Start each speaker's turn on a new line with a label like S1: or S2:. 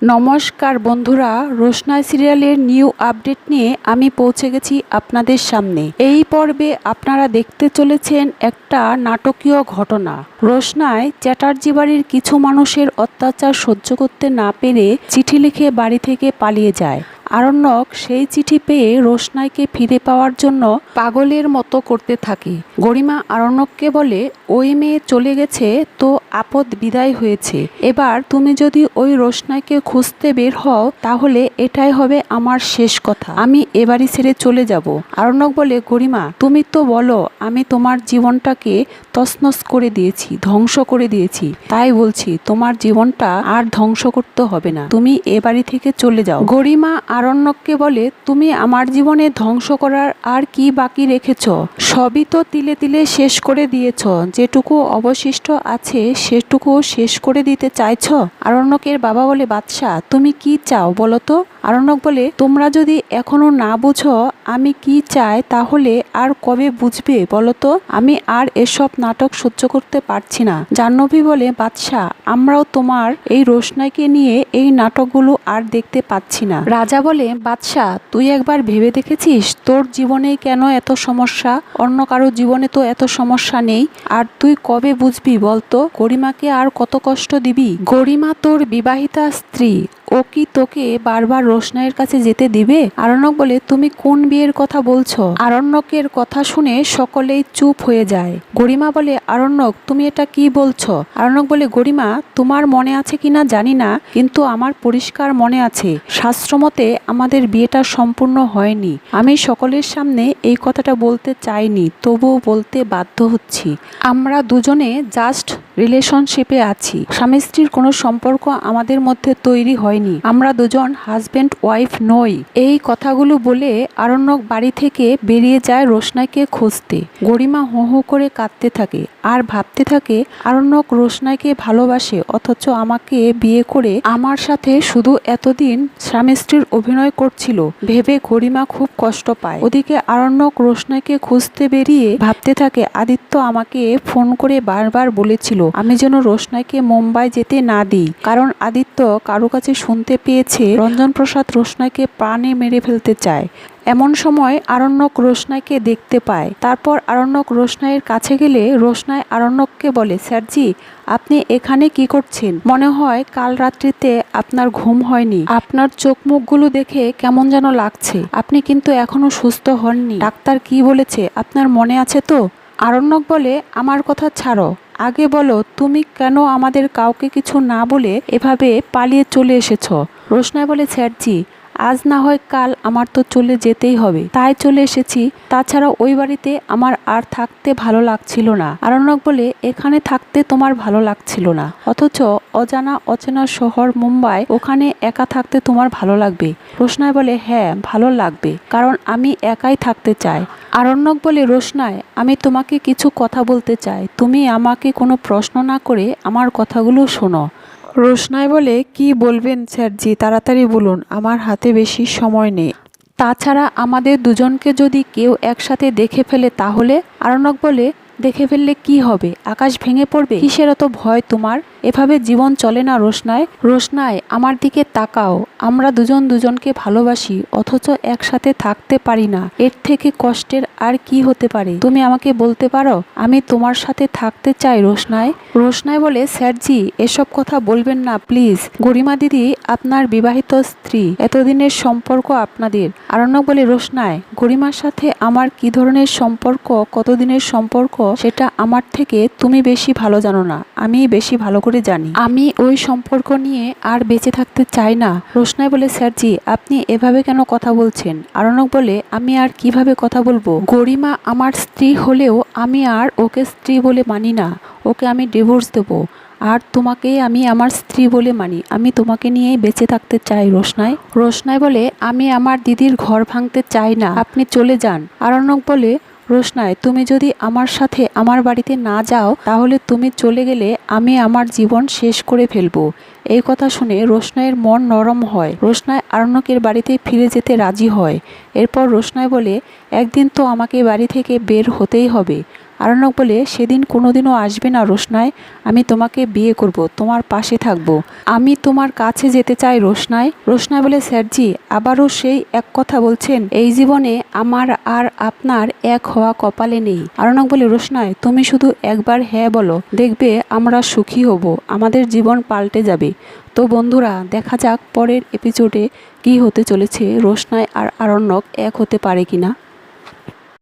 S1: নমস্কার বন্ধুরা, রোশনাই সিরিয়ালের নিউ আপডেট নিয়ে আমি পৌঁছে গেছি আপনাদের সামনে। এই পর্বে আপনারা দেখতে চলেছেন একটা নাটকীয় ঘটনা। রোশনাই চ্যাটার্জি বাড়ির কিছু মানুষের অত্যাচার সহ্য করতে না পেরে চিঠি লিখে বাড়ি থেকে পালিয়ে যায়। আরণ্যক সেই চিঠি পেয়ে রোশনাইকে ফিরে পাওয়ার জন্য পাগলের মতো করতে থাকে। গরিমা আরণ্যককে বলে, ওই মেয়ে চলে গেছে তো আপদ বিদায় হয়েছে, এবার তুমি যদি ওই রোশনাইকে খুঁজতে বের হও তাহলে এটাই হবে আমার শেষ কথা, আমি এ বাড়ি ছেড়ে চলে যাব। আরণ্যক বলে, গরিমা তুমি তো বলো আমি তোমার জীবনটাকে তছনছ করে দিয়েছি, ধ্বংস করে দিয়েছি, তাই বলছি তোমার জীবনটা আর ধ্বংস করতে হবে না, তুমি এ বাড়ি থেকে চলে যাও। গরিমা আরণ্যককে বলে, তুমি আমার জীবনে ধ্বংস করার আর কি বাকি রেখেছ? সবই তো তিলে তিলে শেষ করে দিয়েছ, যেটুকু অবশিষ্ট আছে সেটুকু শেষ করে দিতে চাইছ। আরণ্যকের বাবা বলে, বাদশা তুমি কি চাও বলো তো? আরণ্যক বলে, তোমরা যদি এখনো না বুঝো আমি কি চাই তাহলে আর কবে বুঝবে বলো তো? আমি আর এসব নাটক সহ্য করতে পারছি না। জাহ্নবী বলে, বাদশা আমরাও তোমার এই রোশনাইকে নিয়ে এই নাটকগুলো আর দেখতে পাচ্ছি না। রাজা বলে, বাদশা তুই একবার ভেবে দেখেছিস তোর জীবনে কেন এত সমস্যা? অন্য কারো জীবনে তো এত সমস্যা নেই, আর তুই কবে বুঝবি বলতো? গরিমাকে আর কত কষ্ট দিবি? গরিমা তোর বিবাহিতা স্ত্রী, ও কি তোকে বারবার রোশনাইয়ের কাছে যেতে দিবে? আরণ্যক বলে, তুমি কোন বিয়ের কথা বলছো? আরণ্যকের কথা শুনে সকলেই চুপ হয়ে যায়। গরিমা বলে, আরণ্যক তুমি এটা কি বলছো? আরণ্যক বলে, গরিমা তোমার মনে আছে কিনা জানি না, কিন্তু আমার পরিষ্কার মনে আছে শাস্ত্রমতে আমাদের বিয়েটা সম্পূর্ণ হয়নি। আমি সকলের সামনে এই কথাটা বলতে চাইনি, তবুও বলতে বাধ্য হচ্ছি। আমরা দুজনে জাস্ট রিলেশনশিপে আছি, স্বামী স্ত্রীর কোনো সম্পর্ক আমাদের মধ্যে তৈরি হয়নি, আমরা দুজন হাজব্যান্ড ওয়াইফ নই। এই কথাগুলো বলে আরণ্যক বাড়ি থেকে বেরিয়ে যায় রোশনাইকে খুঁজতে। গরিমা হো হো করে কাঁদতে থাকে আর ভাবতে থাকে, আরণ্যক রোশনাইকে ভালোবাসে অথচ আমাকে বিয়ে করে আমার সাথে শুধু এতদিন স্বামী স্ত্রীর অভিনয় করছিল ভেবে গরিমা খুব কষ্ট পায়। ওদিকে আরণ্যক রোশনাইকে খুঁজতে বেরিয়ে ভাবতে থাকে, আদিত্য আমাকে ফোন করে বারবার বলেছিল আমি যেন রোশনাইকে মুম্বাই যেতে না দিই, কারণ আদিত্য কারো কাছে শুনতে পেয়েছে রঞ্জন প্রসাদ রোশনাইকে প্রাণে মেরে ফেলতে চায়। এমন সময় আরণ্যক রোশনাইকে দেখতে পায়। তারপর আরণ্যক রোশনাইয়ের কাছে গেলে রোশনাই আরণ্যককে বলে, স্যারজি আপনি এখানে কি করছেন? মনে হয় কাল রাত্রিতে আপনার ঘুম হয়নি, আপনার চোখ মুখগুলো দেখে কেমন যেন লাগছে, আপনি কিন্তু এখনো সুস্থ হননি, ডাক্তার কি বলেছে আপনার মনে আছে তো? আরণ্যক বলে, আমার কথা ছাড়ো, আগে বলো তুমি কেন আমাদের কাউকে কিছু না বলে এভাবে পালিয়ে চলে এসেছ? রোশনাই বলে, স্যারজি আজ না হয় কাল আমার তো চলে যেতেই হবে, তাই চলে এসেছি, তাছাড়া ওই বাড়িতে আমার আর থাকতে ভালো লাগছিল না। আরণ্যক বলে, এখানে থাকতে তোমার ভালো লাগছিল না, অথচ অজানা অচেনা শহর মুম্বাই, ওখানে একা থাকতে তোমার ভালো লাগবে? রোশনাই বলে, হ্যাঁ ভালো লাগবে, কারণ আমি একাই থাকতে চাই। আরণ্যক বলে, রোশনাই আমি তোমাকে কিছু কথা বলতে চাই, তুমি আমাকে কোনো প্রশ্ন না করে আমার কথাগুলো শোনো। রোশনাই বলে, কি বলবেন স্যারজি তাড়াতাড়ি বলুন, আমার হাতে বেশি সময় নেই, তাছাড়া আমাদের দুজনকে যদি কেউ একসাথে দেখে ফেলে তাহলে? আরণ্যক বলে, দেখে ফেললে কি হবে, আকাশ ভেঙে পড়বে, কিসের এত ভয় তোমার? এভাবে জীবন চলে না রোশনাই। রোশনাই আমার দিকে তাকাও, আমরা দুজন দুজনকে ভালোবাসি অথচ একসাথে থাকতে পারি না, এর থেকে কষ্টের আর কি হতে পারে? তুমি আমাকে বলতে পারো আমি তোমার সাথে থাকতে চাই রোশনাই? রোশনাই বলে, স্যারজি এসব কথা বলবেন না প্লিজ, গরিমা দিদি আপনার বিবাহিত স্ত্রী, এতদিনের সম্পর্ক আপনাদের। আরণ্যক বলে, রোশনাই গরিমার সাথে আমার কি ধরনের সম্পর্ক, কতদিনের সম্পর্ক সেটা আমার থেকে তুমি বেশি ভালো জানো না, আমি বেশি ভালো করে জানি, আমি ওই সম্পর্ক নিয়ে আর বেঁচে থাকতে চাই না। রোশনাই বলে, স্যারজি আপনি এভাবে কেন কথা বলছেন? আরণ্যক বলে, আমি আর কিভাবে কথা বলবো? গরিমা আমার স্ত্রী হলেও আমি আর ওকে স্ত্রী বলে মানি না, ওকে আমি ডিভোর্স দেবো, আর তোমাকে আমি আমার স্ত্রী বলে মানি, আমি তোমাকে নিয়েই বেঁচে থাকতে চাই রোশনাই। রোশনাই বলে, আমি আমার দিদির ঘর ভাঙতে চাই না, আপনি চলে যান। আরণ্যক বলে, রোশনাই তুমি যদি আমার সাথে আমার বাড়িতে না যাও তাহলে তুমি চলে গেলে আমি আমার জীবন শেষ করে ফেলবো। এই কথা শুনে রোশনাইয়ের মন নরম হয়। রোশনাই আরণ্যকের বাড়িতে ফিরে যেতে রাজি হয়। এরপর রোশনাই বলে, একদিন তো আমাকে বাড়ি থেকে বের হতেই হবে, আরণ্যক বলে, সেদিন কোনোদিনও আসবে না রোশনাই, আমি তোমাকে বিয়ে করব, তোমার পাশে থাকব, আমি তোমার কাছে যেতে চাই রোশনাই। রোশনাই বলে, স্যারজি আবারও সেই এক কথা বলছেন, এই জীবনে আমার আর আপনার এক হওয়া কপালে নেই। আরণ্যক বলে, রোশনাই তুমি শুধু একবার হ্যাঁ বলো, দেখবে আমরা সুখী হব, আমাদের জীবন পাল্টে যাবে। তো বন্ধুরা, দেখা যাক পরের এপিসোডে কি হতে চলেছে, রোশনাই আর আরণ্যক এক হতে পারে কিনা।